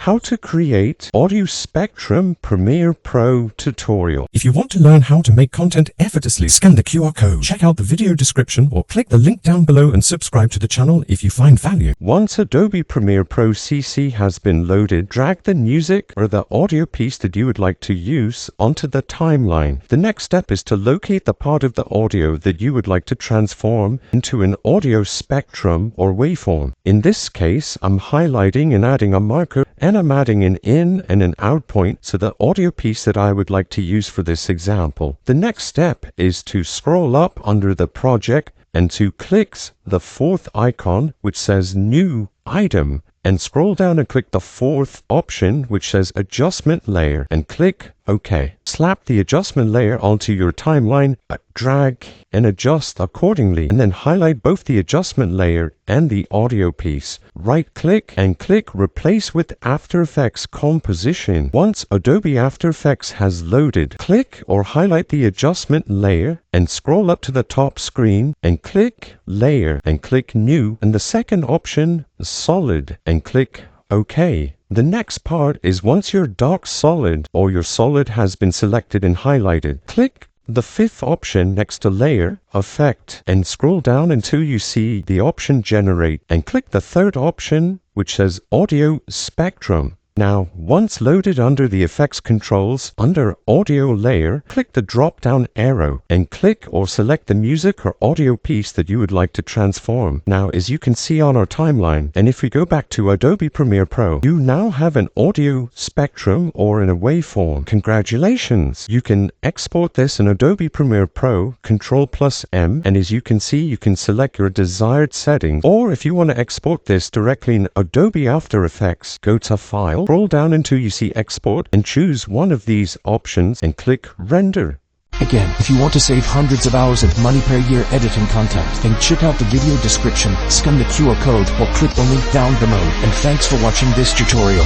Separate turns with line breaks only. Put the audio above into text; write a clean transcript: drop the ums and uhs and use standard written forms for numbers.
How to create Audio Spectrum Premiere Pro tutorial.
If you want to learn how to make content effortlessly, scan the QR code, check out the video description, or click the link down below and subscribe to the channel if you find value.
Once Adobe Premiere Pro CC has been loaded, drag the music or the audio piece that you would like to use onto the timeline. The next step is to locate the part of the audio that you would like to transform into an audio spectrum or waveform. In this case, I'm highlighting and adding a marker, and I'm adding an in and an out point to the audio piece that I would like to use for this example. The next step is to scroll up under the project and to click the fourth icon which says New Item, and scroll down and click the fourth option which says Adjustment Layer and click OK. Slap the adjustment layer onto your timeline, drag and adjust accordingly, and then highlight both the adjustment layer and the audio piece. Right click and click Replace with After Effects Composition. Once Adobe After Effects has loaded, click or highlight the adjustment layer and scroll up to the top screen and click Layer and click New, and the second option Solid and click OK. The next part is once your dark solid or your solid has been selected and highlighted, click the fifth option next to Layer, Effect, and scroll down until you see the option Generate, and click the third option which says Audio Spectrum. Now, once loaded under the effects controls, under audio layer, click the drop down arrow and click or select the music or audio piece that you would like to transform. Now, as you can see on our timeline, and if we go back to Adobe Premiere Pro, you now have an audio spectrum or in a waveform. Congratulations! You can export this in Adobe Premiere Pro, Ctrl+M, and as you can see, you can select your desired settings. Or if you want to export this directly in Adobe After Effects, go to File, scroll down until you see Export and choose one of these options and click Render.
Again, if you want to save hundreds of hours of money per year editing content, then check out the video description, scan the QR code, or click the link down below. And thanks for watching this tutorial.